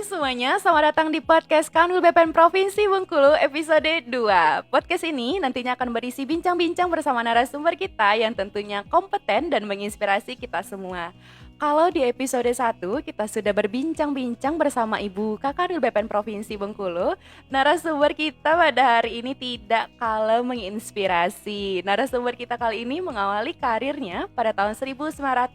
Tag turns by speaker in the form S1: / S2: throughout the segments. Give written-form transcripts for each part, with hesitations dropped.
S1: semuanya, selamat datang di podcast Kanwil BPN Provinsi Bengkulu episode 2. Podcast ini nantinya akan berisi bincang-bincang bersama narasumber kita yang tentunya kompeten dan menginspirasi kita semua. Kalau di episode 1 kita sudah berbincang-bincang bersama Ibu Kakanwil BPN Provinsi Bengkulu, narasumber kita pada hari ini tidak kalah menginspirasi. Narasumber kita kali ini mengawali karirnya pada tahun 1999,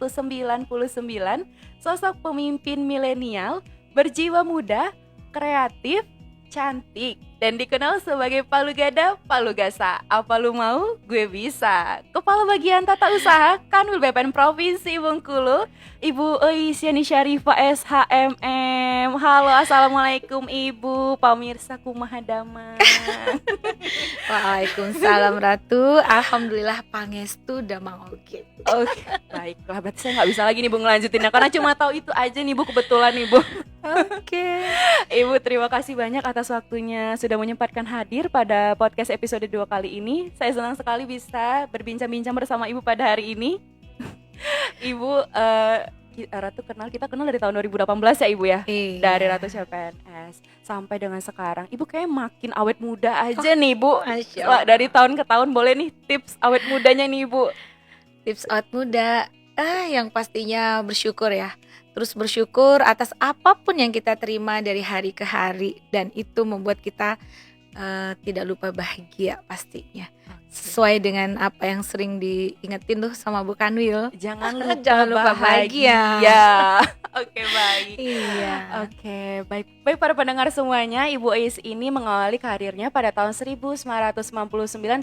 S1: sosok pemimpin milenial, berjiwa muda, kreatif, cantik, dan dikenal sebagai Palu Gada, Palu Gasa. Apa lu mau? Gue bisa. Kepala Bagian Tata Usaha Kanwil BPN Provinsi Bengkulu, Ibu Eisyani Syarifah SHMM. Halo, assalamualaikum Ibu. Pamirsa kumaha damang.
S2: Waalaikumsalam Ratu. Alhamdulillah pangestu damang oge.
S1: Oke, baiklah. Berarti saya nggak bisa lagi nih Bu ngelanjutinnya karena cuma tahu itu aja nih Bu, kebetulan nih Bu.
S2: Oke.
S1: Ibu terima kasih banyak atas waktunya sudah menyempatkan hadir pada podcast episode 2 kali ini. Saya senang sekali bisa berbincang-bincang bersama Ibu pada hari ini. Ibu, kita kenal dari tahun 2018 ya Ibu ya?
S2: Iya.
S1: Dari Ratu CPNS sampai dengan sekarang. Ibu kayak makin awet muda aja nih Bu.
S2: Masya Allah.
S1: Dari tahun ke tahun, boleh nih tips awet mudanya nih Ibu.
S2: Tips awet muda, yang pastinya bersyukur ya. Terus bersyukur atas apapun yang kita terima dari hari ke hari, dan itu membuat kita tidak lupa bahagia pastinya. Sesuai dengan apa yang sering diingetin tuh sama Bu Kanwil.
S1: Jangan lupa,
S2: Jangan lupa bahagia.
S1: Oke, baik.
S2: Iya.
S1: Oke, baik. Baik para pendengar semuanya, Ibu Eis ini mengawali karirnya pada tahun 1999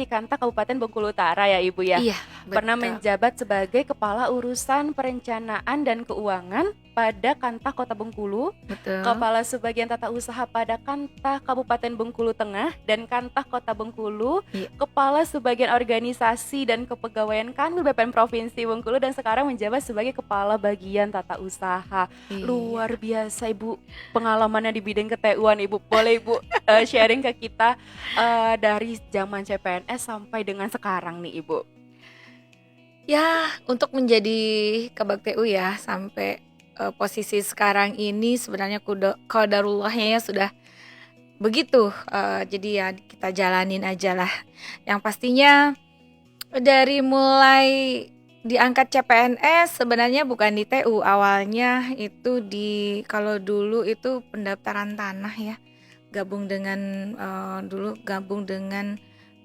S1: di Kanta Kabupaten Bengkulu Utara ya Ibu ya.
S2: Iya,
S1: Pernah
S2: betul.
S1: menjabat sebagai Kepala Urusan Perencanaan dan Keuangan pada Kanta Kota Bengkulu,
S2: Betul.
S1: Kepala Sebagian Tata Usaha pada Kanta Kabupaten Bengkulu Tengah dan Kanta Kota Bengkulu,
S2: Iya.
S1: Kepala Sebagian Organisasi dan Kepegawaian Kanwil BPN Provinsi Bengkulu, dan sekarang menjabat sebagai Kepala Bagian Tata Usaha.
S2: Iya.
S1: Luar biasa Ibu pengalamannya di bidang keTU-an Ibu. Boleh Ibu sharing ke kita dari zaman CPNS sampai dengan sekarang nih Ibu.
S2: Ya, untuk menjadi Kabag TU ya sampai posisi sekarang ini sebenarnya qadarullahnya ya sudah begitu. Jadi ya kita jalanin aja lah. Yang pastinya dari mulai diangkat CPNS sebenarnya bukan di TU, awalnya itu kalau dulu itu pendaftaran tanah ya, gabung dengan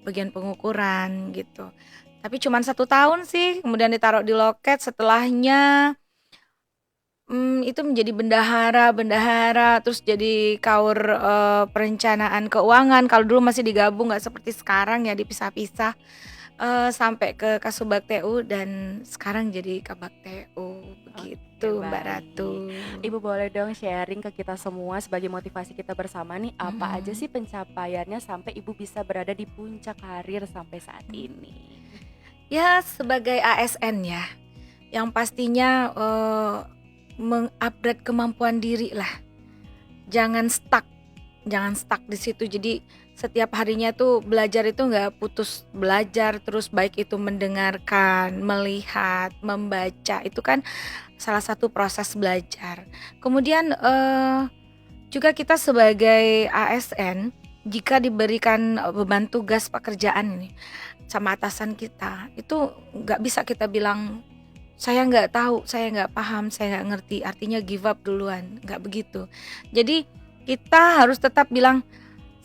S2: bagian pengukuran gitu. Tapi cuma 1 tahun sih, kemudian ditaruh di loket. Setelahnya itu menjadi bendahara, terus jadi kaur perencanaan keuangan. Kalau dulu masih digabung, nggak seperti sekarang ya dipisah-pisah. Sampai ke Kasubag TU dan sekarang jadi Kabag TU begitu.
S1: Oke,
S2: Mbak
S1: baik.
S2: Ratu.
S1: Ibu boleh dong sharing ke kita semua sebagai motivasi kita bersama nih, apa aja sih pencapaiannya sampai Ibu bisa berada di puncak karir sampai saat ini?
S2: Ya sebagai ASN ya, yang pastinya mengupgrade kemampuan diri lah. Jangan stuck di situ. Jadi setiap harinya tuh belajar itu nggak putus belajar terus, baik itu mendengarkan, melihat, membaca, itu kan salah satu proses belajar. Kemudian juga kita sebagai ASN, jika diberikan beban tugas pekerjaan ini sama atasan kita, itu nggak bisa kita bilang saya nggak tahu, saya nggak paham, saya nggak ngerti, artinya give up duluan, nggak begitu. Jadi kita harus tetap bilang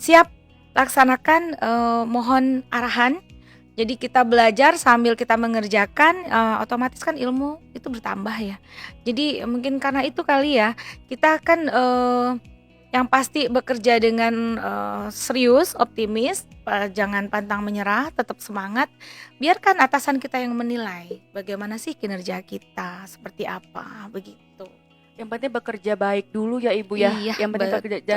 S2: siap, laksanakan, mohon arahan. Jadi kita belajar sambil kita mengerjakan, otomatis kan ilmu itu bertambah ya. Jadi mungkin karena itu kali ya, kita kan yang pasti bekerja dengan serius, optimis, jangan pantang menyerah, tetap semangat. Biarkan atasan kita yang menilai bagaimana sih kinerja kita, seperti apa, begitu.
S1: Yang penting bekerja baik dulu ya Ibu ya.
S2: Iya,
S1: Yang penting bekerja,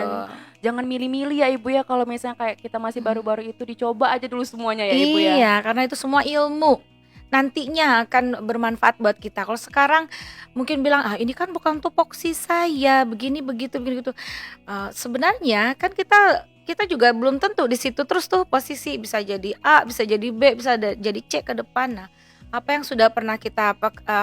S1: jangan milih-milih ya Ibu ya. Kalau misalnya kayak kita masih baru-baru itu, dicoba aja dulu semuanya ya Ibu ya.
S2: Iya, karena itu semua ilmu nantinya akan bermanfaat buat kita. Kalau sekarang mungkin bilang ini kan bukan tupoksi saya, begini begitu. Sebenarnya kan kita juga belum tentu di situ terus tuh posisi, bisa jadi A, bisa jadi B, bisa jadi C ke depan. Nah, apa yang sudah pernah kita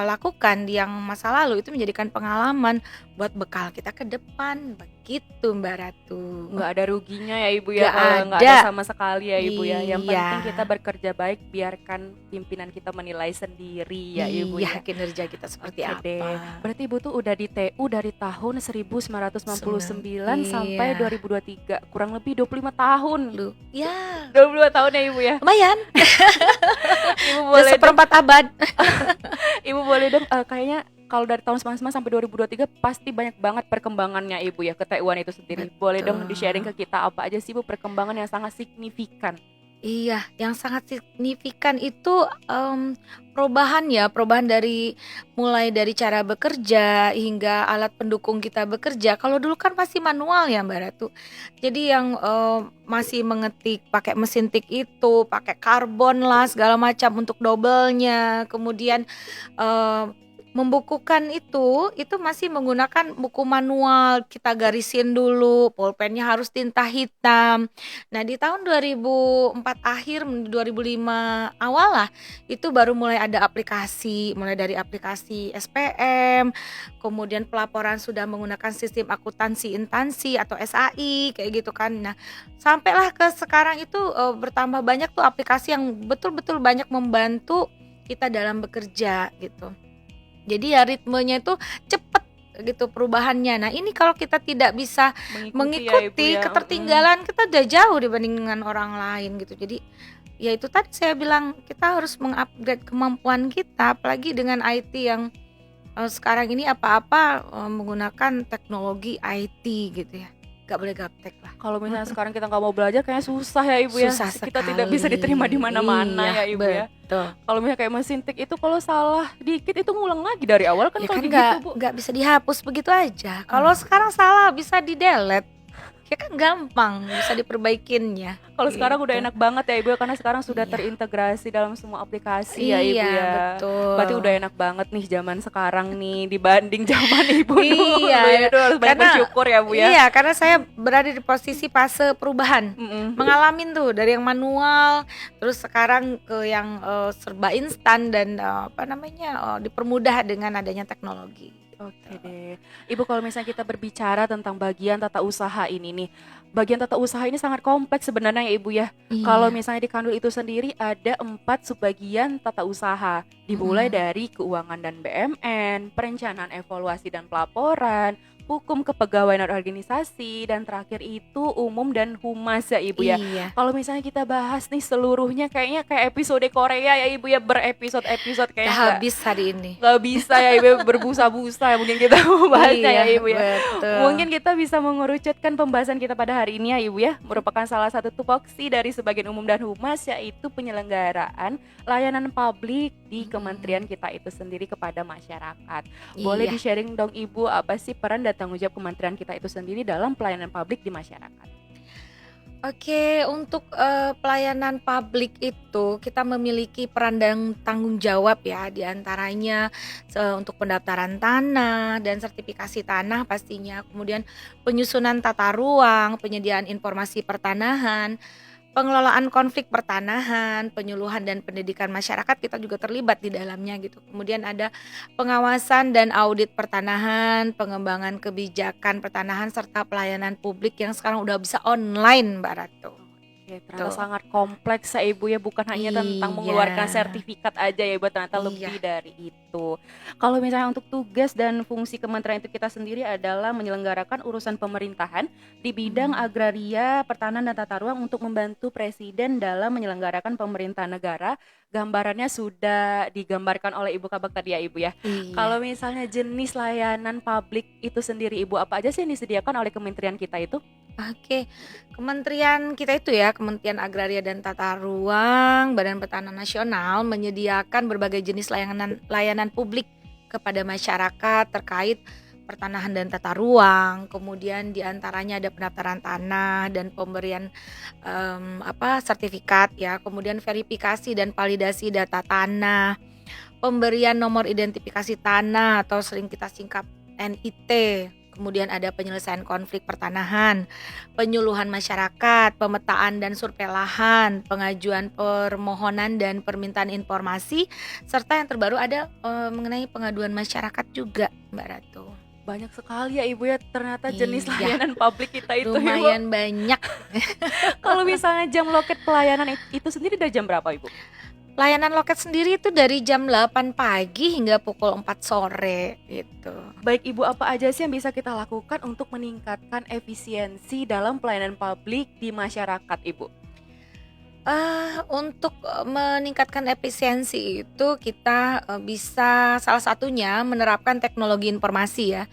S2: lakukan di yang masa lalu itu menjadikan pengalaman buat bekal kita ke depan, begitu Mbak Ratu.
S1: Nggak ada ruginya ya Ibu ya,
S2: Nggak
S1: kalau nggak ada
S2: ada.
S1: sama sekali ya Ibu ya. Yang
S2: Iya.
S1: penting kita bekerja baik, biarkan pimpinan kita menilai sendiri ya Ibu
S2: Iya,
S1: ya.
S2: kinerja kita seperti
S1: Oke deh.
S2: apa.
S1: Berarti Ibu tuh udah di TU dari tahun 1999 sampai
S2: Iya.
S1: 2023, kurang lebih 25 tahun.
S2: Ya,
S1: 22 tahun ya Ibu ya.
S2: lumayan.
S1: Ibu
S2: Udah
S1: boleh dong,
S2: seperempat abad.
S1: Ibu boleh dong kayaknya kalau dari tahun 99 sampai 2023 pasti banyak banget perkembangannya Ibu ya ke TU-an itu sendiri. Boleh dong
S2: Betul.
S1: di-sharing ke kita apa aja sih Bu perkembangan yang sangat signifikan?
S2: Iya, yang sangat signifikan itu perubahan dari mulai dari cara bekerja hingga alat pendukung kita bekerja. Kalau dulu kan masih manual ya Mbak Ratu. Jadi yang masih mengetik pakai mesin tik itu, pakai karbon lah segala macam untuk double-nya. Kemudian membukukan itu masih menggunakan buku manual, kita garisin dulu, pulpennya harus tinta hitam. Nah di tahun 2004 akhir 2005 awal lah itu baru mulai ada aplikasi, mulai dari aplikasi SPM, kemudian pelaporan sudah menggunakan sistem akuntansi instansi atau SAI kayak gitu kan. Nah sampailah ke sekarang itu bertambah banyak tuh aplikasi yang betul-betul banyak membantu kita dalam bekerja gitu. Jadi ya ritmenya itu cepet gitu perubahannya. Nah ini kalau kita tidak bisa mengikuti
S1: ya, Ibu ya.
S2: ketertinggalan, kita udah jauh dibanding dengan orang lain gitu. Jadi ya itu tadi saya bilang kita harus mengupgrade kemampuan kita, apalagi dengan IT yang sekarang ini apa-apa menggunakan teknologi IT gitu ya. Gak boleh gaptek lah.
S1: Kalau misalnya sekarang kita nggak mau belajar kayaknya susah ya Ibu ya.
S2: Susah
S1: Kita tidak
S2: sekali.
S1: bisa diterima di mana-mana ya Ibu ya.
S2: Betul.
S1: Kalau misalnya kayak mesin tik itu kalau salah dikit itu ngulang lagi dari awal kan
S2: Ya
S1: kalau
S2: kan
S1: kayak gitu Bu.
S2: nggak bisa dihapus begitu aja. Kalau sekarang salah bisa di delete, ya kan gampang bisa diperbaikinnya.
S1: Kalau sekarang udah
S2: Gitu.
S1: enak banget ya Ibu ya, karena sekarang sudah
S2: Iya.
S1: terintegrasi dalam semua aplikasi ya Ibu
S2: Iya,
S1: ya.
S2: betul.
S1: Berarti udah enak banget nih zaman sekarang nih dibanding zaman Ibu dulu
S2: Iya,
S1: ya. Itu harus banyak
S2: karena-
S1: bersyukur ya Bu ya.
S2: Iya, karena saya berada di posisi fase perubahan.
S1: Mm-mm.
S2: Mengalamin tuh dari yang manual, terus sekarang ke yang serba instan dan dipermudah dengan adanya teknologi.
S1: Oke deh. Ibu kalau misalnya kita berbicara tentang bagian tata usaha ini nih. Bagian tata usaha ini sangat kompleks sebenarnya ya Ibu ya.
S2: Iya.
S1: Kalau misalnya di Kanwil itu sendiri ada 4 subbagian tata usaha. Dimulai dari keuangan dan BMN, perencanaan evaluasi dan pelaporan, hukum kepegawaian dan organisasi, dan terakhir itu umum dan humas ya Ibu ya.
S2: Iya.
S1: Kalau misalnya kita bahas nih seluruhnya kayaknya kayak episode Korea ya Ibu ya, berepisode-episode
S2: Udah
S1: kayak
S2: habis hari ini.
S1: nggak bisa ya Ibu, berbusa-busa ya mungkin kita membahasnya ya Ibu ya.
S2: Betul.
S1: Mungkin kita bisa mengerucutkan pembahasan kita pada hari ini ya Ibu ya, merupakan salah satu tupoksi dari sebagian umum dan humas, yaitu penyelenggaraan layanan publik di kementerian kita itu sendiri kepada masyarakat. Boleh
S2: Iya.
S1: di-sharing dong Ibu, apa sih peran dan tanggung jawab kementerian kita itu sendiri dalam pelayanan publik di masyarakat?
S2: Oke, untuk pelayanan publik itu kita memiliki peran dan tanggung jawab ya, diantaranya untuk pendaftaran tanah dan sertifikasi tanah pastinya, kemudian penyusunan tata ruang, penyediaan informasi pertanahan, pengelolaan konflik pertanahan, penyuluhan dan pendidikan masyarakat kita juga terlibat di dalamnya gitu. Kemudian ada pengawasan dan audit pertanahan, pengembangan kebijakan pertanahan serta pelayanan publik yang sekarang udah bisa online Mbak Ratu.
S1: Oke, ternyata
S2: Tuh.
S1: sangat kompleks ya Ibu ya, bukan hanya tentang
S2: Iya.
S1: mengeluarkan sertifikat aja ya Ibu, ternyata
S2: Iya.
S1: lebih dari itu. Kalau misalnya untuk tugas dan fungsi kementerian itu kita sendiri adalah menyelenggarakan urusan pemerintahan di bidang agraria, pertanahan dan tata ruang untuk membantu presiden dalam menyelenggarakan pemerintahan negara. Gambarannya sudah digambarkan oleh Ibu Kabak tadi ya Ibu ya.
S2: Iya.
S1: Kalau misalnya jenis layanan publik itu sendiri Ibu, apa aja sih yang disediakan oleh kementerian kita itu?
S2: Oke, kementerian kita itu ya, Kementerian Agraria dan Tata Ruang, Badan Pertanahan Nasional menyediakan berbagai jenis layanan publik kepada masyarakat terkait pertanahan dan tata ruang. Kemudian diantaranya ada pendaftaran tanah dan pemberian sertifikat ya, kemudian verifikasi dan validasi data tanah, pemberian nomor identifikasi tanah atau sering kita singkat NIT. kemudian ada penyelesaian konflik pertanahan, penyuluhan masyarakat, pemetaan dan survei lahan, pengajuan permohonan dan permintaan informasi, serta yang terbaru ada mengenai pengaduan masyarakat juga, Mbak Ratu.
S1: Banyak sekali ya Ibu ya, ternyata jenis
S2: Iya,
S1: layanan publik kita itu ya Bu.
S2: lumayan banyak.
S1: Kalau misalnya jam loket pelayanan itu sendiri dari jam berapa Ibu?
S2: Layanan loket sendiri itu dari jam 8 pagi hingga pukul 4 sore gitu.
S1: Baik Ibu, apa aja sih yang bisa kita lakukan untuk meningkatkan efisiensi dalam pelayanan publik di masyarakat Ibu?
S2: Untuk meningkatkan efisiensi itu kita bisa salah satunya menerapkan teknologi informasi ya.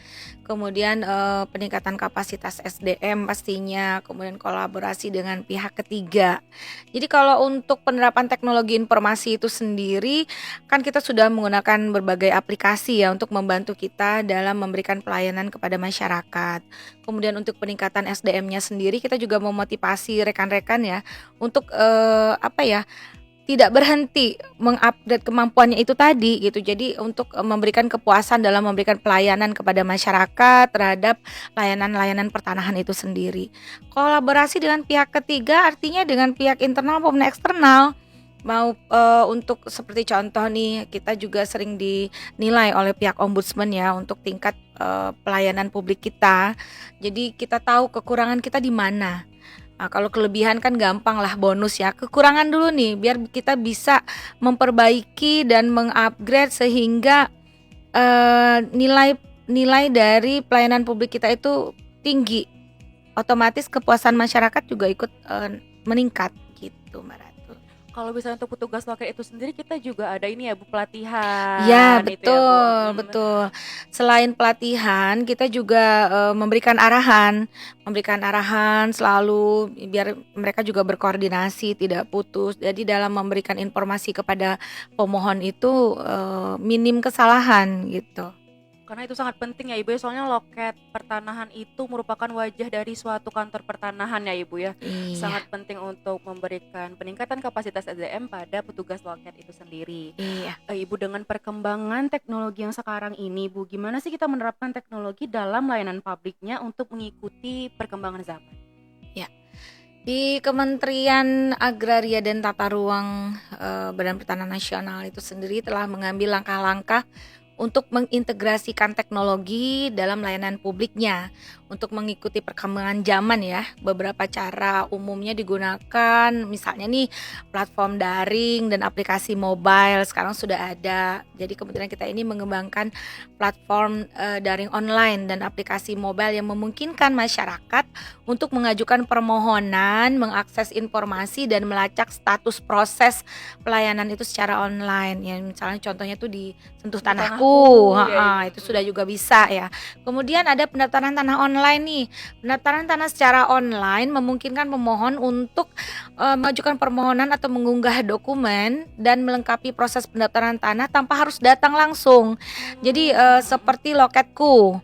S2: Kemudian peningkatan kapasitas SDM pastinya, kemudian kolaborasi dengan pihak ketiga. Jadi kalau untuk penerapan teknologi informasi itu sendiri, kan kita sudah menggunakan berbagai aplikasi ya untuk membantu kita dalam memberikan pelayanan kepada masyarakat. Kemudian untuk peningkatan SDM-nya sendiri, kita juga memotivasi rekan-rekan ya untuk tidak berhenti mengupgrade kemampuannya itu tadi gitu. Jadi untuk memberikan kepuasan dalam memberikan pelayanan kepada masyarakat terhadap layanan-layanan pertanahan itu sendiri. Kolaborasi dengan pihak ketiga artinya dengan pihak internal maupun eksternal. Untuk seperti contoh nih, kita juga sering dinilai oleh pihak ombudsman ya untuk tingkat pelayanan publik kita. Jadi kita tahu kekurangan kita di mana. Nah, kalau kelebihan kan gampang lah, bonus ya. Kekurangan dulu nih biar kita bisa memperbaiki dan mengupgrade sehingga nilai dari pelayanan publik kita itu tinggi. Otomatis kepuasan masyarakat juga ikut meningkat gitu, Mbak Ratu.
S1: Kalau misalnya untuk petugas loket itu sendiri, kita juga ada ini ya Bu, pelatihan.
S2: Ya,
S1: itu ya Bu.
S2: betul. Selain pelatihan, kita juga memberikan arahan selalu biar mereka juga berkoordinasi, tidak putus. Jadi dalam memberikan informasi kepada pemohon itu minim kesalahan gitu.
S1: Karena itu sangat penting ya Ibu ya, soalnya loket pertanahan itu merupakan wajah dari suatu kantor pertanahan ya Ibu ya.
S2: Iya,
S1: Sangat penting untuk memberikan peningkatan kapasitas SDM pada petugas loket itu sendiri.
S2: iya.
S1: Ibu, dengan perkembangan teknologi yang sekarang ini Bu, gimana sih kita menerapkan teknologi dalam layanan publiknya untuk mengikuti perkembangan zaman?
S2: Ya. Di Kementerian Agraria dan Tata Ruang Badan Pertanahan Nasional itu sendiri telah mengambil langkah-langkah untuk mengintegrasikan teknologi dalam layanan publiknya untuk mengikuti perkembangan zaman ya. Beberapa cara umumnya digunakan, misalnya nih platform daring dan aplikasi mobile sekarang sudah ada. Jadi kemudian kita ini mengembangkan platform daring online dan aplikasi mobile yang memungkinkan masyarakat untuk mengajukan permohonan, mengakses informasi dan melacak status proses pelayanan itu secara online. Ya, misalnya contohnya tuh di Sentuh Tanahku,
S1: ya,
S2: itu sudah juga bisa ya. Kemudian ada pendaftaran tanah online nih. Pendaftaran tanah secara online memungkinkan pemohon untuk mengajukan permohonan atau mengunggah dokumen dan melengkapi proses pendaftaran tanah tanpa harus datang langsung. Jadi seperti loketku.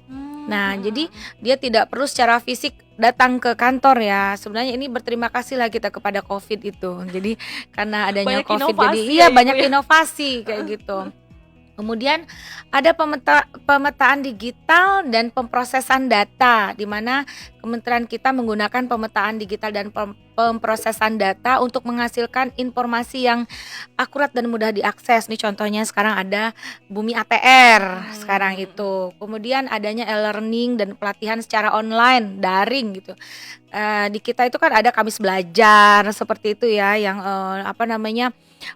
S2: Nah, jadi dia tidak perlu secara fisik datang ke kantor ya. Sebenarnya ini berterima kasih lah kita kepada COVID itu. Jadi karena adanya
S1: Banyak
S2: COVID
S1: inovasi
S2: jadi
S1: ya, Ibu
S2: banyak
S1: ya.
S2: inovasi kayak gitu. Kemudian ada pemetaan digital dan pemrosesan data, di mana kementerian kita menggunakan pemetaan digital dan pemrosesan data untuk menghasilkan informasi yang akurat dan mudah diakses. Nih contohnya sekarang ada Bumi ATR sekarang itu. Kemudian adanya e-learning dan pelatihan secara online, daring gitu. Di kita itu kan ada Kamis Belajar seperti itu ya, yang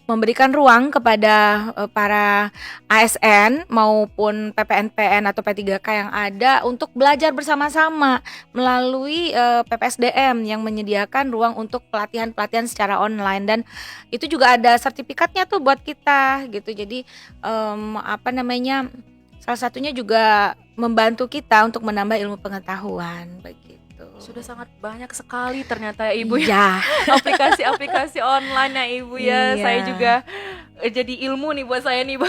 S2: memberikan ruang kepada para ASN maupun PPNPN atau P3K yang ada untuk belajar bersama-sama melalui PPSDM yang menyediakan ruang untuk pelatihan-pelatihan secara online, dan itu juga ada sertifikatnya tuh buat kita gitu. Jadi salah satunya juga membantu kita untuk menambah ilmu pengetahuan begitu.
S1: Sudah sangat banyak sekali ternyata ya Ibu ya,
S2: Ya,
S1: aplikasi-aplikasi online ya Ibu ya.
S2: Iya.
S1: Saya juga jadi ilmu nih buat saya nih Bu.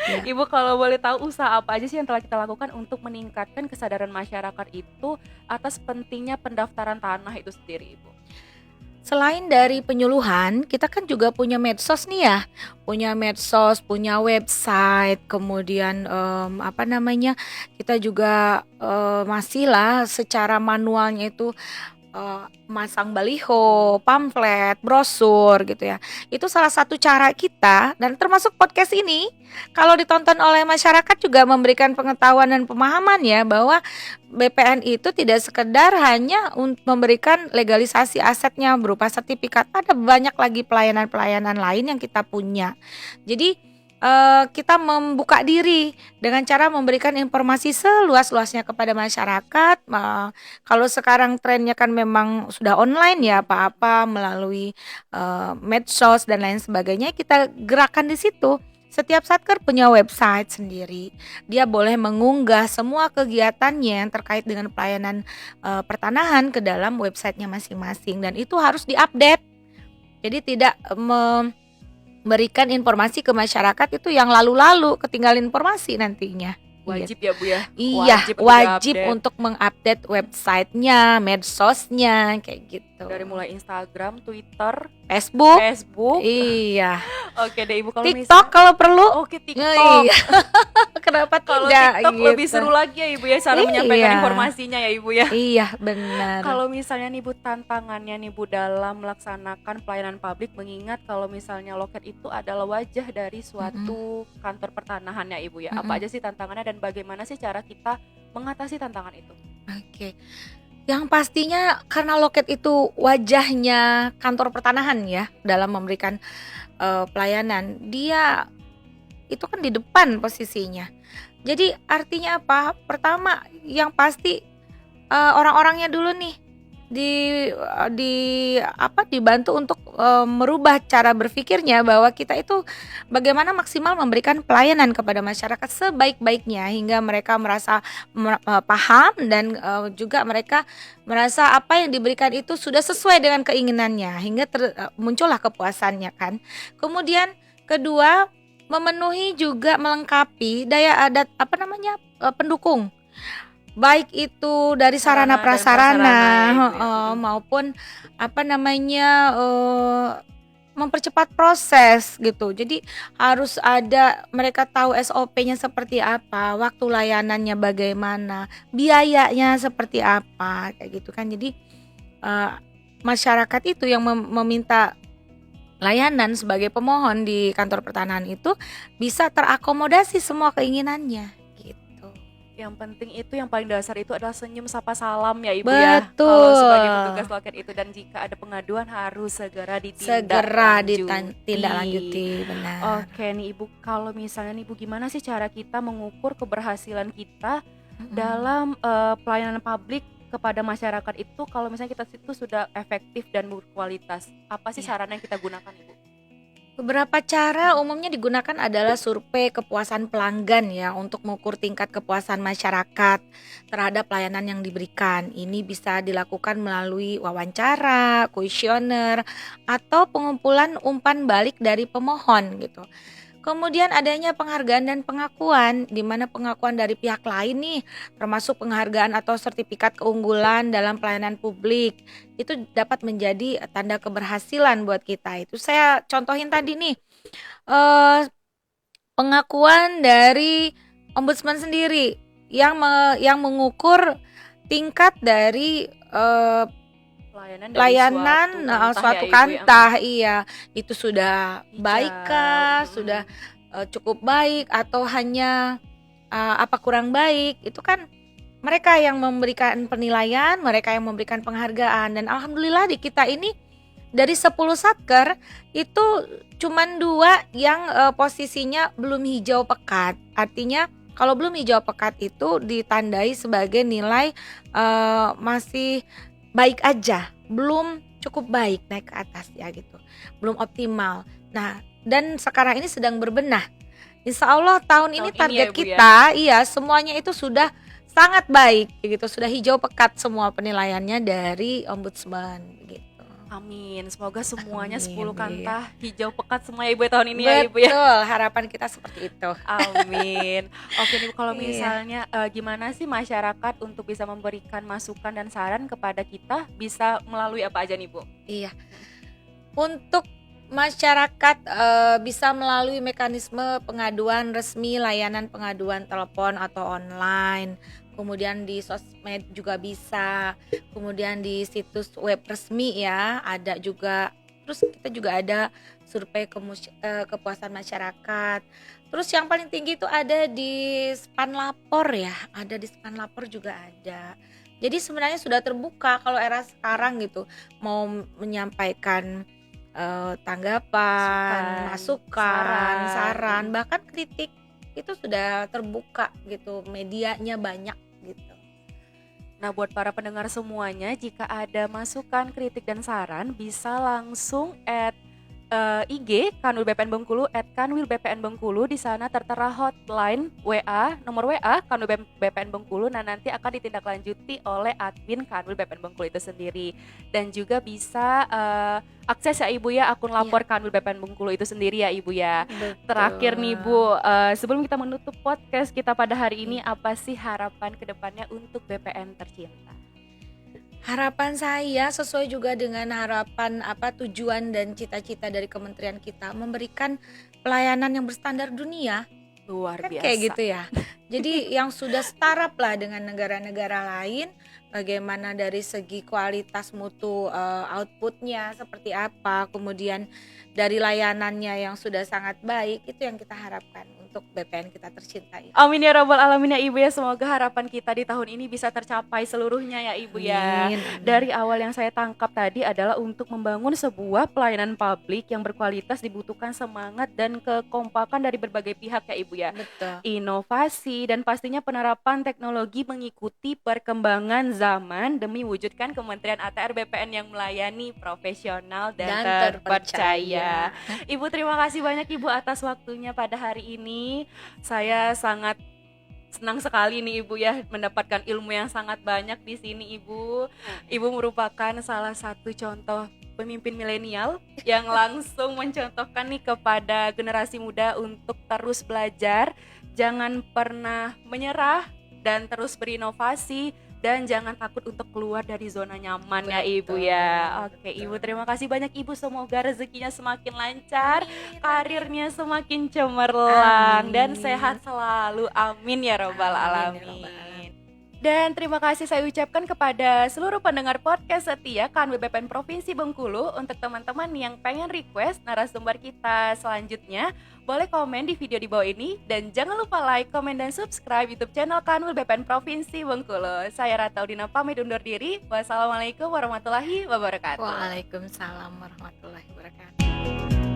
S2: Ya.
S1: Ibu, kalau boleh tahu usaha apa aja sih yang telah kita lakukan untuk meningkatkan kesadaran masyarakat itu atas pentingnya pendaftaran tanah itu sendiri Ibu?
S2: Selain dari penyuluhan, kita kan juga punya medsos nih ya, punya medsos, punya website, kemudian apa namanya, kita juga masih lah secara manualnya itu masang baliho, pamflet, brosur gitu ya. Itu salah satu cara kita, dan termasuk podcast ini kalau ditonton oleh masyarakat juga memberikan pengetahuan dan pemahaman ya, bahwa BPN itu tidak sekedar hanya memberikan legalisasi asetnya berupa sertifikat. Ada banyak lagi pelayanan-pelayanan lain yang kita punya. Jadi kita membuka diri dengan cara memberikan informasi seluas-luasnya kepada masyarakat. Kalau sekarang trennya kan memang sudah online ya, apa-apa melalui medsos dan lain sebagainya, kita gerakan di situ. Setiap satker punya website sendiri. Dia boleh mengunggah semua kegiatannya yang terkait dengan pelayanan pertanahan ke dalam websitenya masing-masing, dan itu harus diupdate. Jadi tidak memberikan informasi ke masyarakat itu yang lalu-lalu, ketinggalan informasi nantinya.
S1: Wajib ya Bu ya?
S2: Iya, wajib
S1: diupdate.
S2: untuk mengupdate websitenya, medsosnya, kayak gitu.
S1: Dari mulai Instagram, Twitter,
S2: Facebook,
S1: Facebook.
S2: iya,
S1: Oke deh Ibu, kalau
S2: TikTok kalau perlu.
S1: Oke, TikTok.
S2: Iya. Kenapa
S1: Kalau
S2: tidak
S1: TikTok
S2: gitu?
S1: lebih seru lagi ya Ibu ya, cara menyampaikan
S2: Iya.
S1: informasinya ya Ibu ya.
S2: Iya, benar.
S1: Kalau misalnya nih Bu, tantangannya nih Bu dalam melaksanakan pelayanan publik, mengingat kalau misalnya loket itu adalah wajah dari suatu kantor pertanahan ya Ibu ya. Apa aja sih tantangannya dan bagaimana sih cara kita mengatasi tantangan itu?
S2: Oke. Yang pastinya karena loket itu wajahnya kantor pertanahan ya dalam memberikan pelayanan. Dia itu kan di depan posisinya. Jadi artinya apa? Pertama yang pasti orang-orangnya dulu nih dibantu untuk merubah cara berpikirnya, bahwa kita itu bagaimana maksimal memberikan pelayanan kepada masyarakat sebaik-baiknya hingga mereka merasa paham, dan juga mereka merasa apa yang diberikan itu sudah sesuai dengan keinginannya hingga muncullah kepuasannya kan. Kemudian kedua, memenuhi juga melengkapi daya adat pendukung, baik itu dari sarana
S1: Sarana dan
S2: prasarana
S1: prasarana, ya, Bu, ya.
S2: maupun mempercepat proses gitu. Jadi harus ada, mereka tahu SOP-nya seperti apa, waktu layanannya bagaimana, biayanya seperti apa, kayak gitu kan. Jadi masyarakat itu yang meminta layanan sebagai pemohon di kantor pertanahan itu bisa terakomodasi semua keinginannya gitu.
S1: Yang penting itu, yang paling dasar itu adalah senyum sapa salam ya Ibu ya.
S2: Betul.
S1: Kalau sebagai petugas loket itu, dan jika ada pengaduan harus segera
S2: ditindaklanjuti, benar.
S1: Oke nih Ibu, kalau misalnya nih Ibu, gimana sih cara kita mengukur keberhasilan kita dalam pelayanan publik kepada masyarakat itu, kalau misalnya kita itu sudah efektif dan berkualitas? Apa sih sarana yang kita gunakan Ibu?
S2: Beberapa cara umumnya digunakan adalah survei kepuasan pelanggan ya, untuk mengukur tingkat kepuasan masyarakat terhadap layanan yang diberikan. Ini bisa dilakukan melalui wawancara, kuesioner, atau pengumpulan umpan balik dari pemohon gitu. Kemudian adanya penghargaan dan pengakuan, di mana pengakuan dari pihak lain nih, termasuk penghargaan atau sertifikat keunggulan dalam pelayanan publik, itu dapat menjadi tanda keberhasilan buat kita. Itu saya contohin tadi nih, pengakuan dari Ombudsman sendiri yang mengukur tingkat dari layanan suatu kantah, iya, itu sudah baik kah, sudah cukup baik, atau hanya apa kurang baik. Itu kan mereka yang memberikan penilaian, mereka yang memberikan penghargaan. Dan alhamdulillah di kita ini dari 10 satker itu cuman 2 yang posisinya belum hijau pekat. Artinya kalau belum hijau pekat itu ditandai sebagai nilai masih baik aja, belum cukup baik, naik ke atas ya gitu, belum optimal. Nah, dan sekarang ini sedang berbenah. Insya Allah tahun ini target kita, iya, semuanya itu sudah sangat baik gitu, sudah hijau pekat semua penilaiannya dari Ombudsman gitu.
S1: Amin, semoga semuanya
S2: Amin,
S1: 10
S2: iya.
S1: kantah hijau pekat semua ya Ibu ya tahun ini ya Ibu ya.
S2: Betul, harapan kita seperti itu.
S1: Amin. Oke nih Bu, kalau
S2: Iya,
S1: misalnya gimana sih masyarakat untuk bisa memberikan masukan dan saran kepada kita bisa melalui apa aja nih Bu?
S2: iya. Untuk masyarakat bisa melalui mekanisme pengaduan resmi, layanan pengaduan telepon atau online, kemudian di sosmed juga bisa, kemudian di situs web resmi ya ada juga. Terus kita juga ada survei kepuasan masyarakat. Terus yang paling tinggi itu ada di Span Lapor ya, ada di Span Lapor juga ada. Jadi sebenarnya sudah terbuka kalau era sekarang gitu, mau menyampaikan tanggapan, masukan, saran, bahkan kritik itu sudah terbuka gitu, medianya banyak gitu.
S1: Nah, buat para pendengar semuanya, jika ada masukan, kritik, dan saran, bisa langsung IG Kanwil BPN Bengkulu @kanwil BPN Bengkulu. Di sana tertera hotline WA, nomor WA Kanwil BPN Bengkulu. Nah, nanti akan ditindaklanjuti oleh admin Kanwil BPN Bengkulu itu sendiri. Dan juga bisa akses ya Ibu ya akun lapor Kanwil BPN Bengkulu itu sendiri ya Ibu ya.
S2: Betul.
S1: Terakhir nih Bu, sebelum kita menutup podcast kita pada hari ini, apa sih harapan kedepannya untuk BPN tercinta?
S2: Harapan saya sesuai juga dengan harapan tujuan dan cita-cita dari kementerian kita, memberikan pelayanan yang berstandar dunia.
S1: Luar
S2: Kan
S1: biasa.
S2: kayak gitu ya. Jadi yang sudah setara lah dengan negara-negara lain, bagaimana dari segi kualitas mutu outputnya seperti apa, kemudian dari layanannya yang sudah sangat baik, itu yang kita harapkan untuk BPN kita tercinta ini.
S1: Amin ya rabbal alamin ya Ibu ya. Semoga harapan kita di tahun ini bisa tercapai seluruhnya ya Ibu ya.
S2: Amin.
S1: Dari awal yang saya tangkap tadi adalah untuk membangun sebuah pelayanan publik yang berkualitas dibutuhkan semangat dan kekompakan dari berbagai pihak ya Ibu ya.
S2: Betul.
S1: Inovasi dan pastinya penerapan teknologi mengikuti perkembangan zaman demi wujudkan Kementerian ATR BPN yang melayani profesional dan terpercaya. Ibu terima kasih banyak Ibu atas waktunya pada hari ini. Saya sangat senang sekali nih Ibu ya mendapatkan ilmu yang sangat banyak di sini Ibu. Ibu merupakan salah satu contoh pemimpin milenial yang langsung mencontohkan nih kepada generasi muda untuk terus belajar, jangan pernah menyerah dan terus berinovasi. Dan jangan takut untuk keluar dari zona nyaman ya Ibu ya. Oke Ibu, terima kasih banyak Ibu. Semoga rezekinya semakin lancar, karirnya semakin cemerlang, dan sehat selalu. Amin ya robbal alamin. Dan terima kasih saya ucapkan kepada seluruh pendengar podcast setia Kanwil BPN Provinsi Bengkulu. Untuk teman-teman yang pengen request narasumber kita selanjutnya, boleh komen di video di bawah ini. Dan jangan lupa like, komen, dan subscribe YouTube channel Kanwil BPN Provinsi Bengkulu. Saya Rata Udina pamit undur diri. Wassalamualaikum warahmatullahi wabarakatuh.
S2: Waalaikumsalam warahmatullahi wabarakatuh.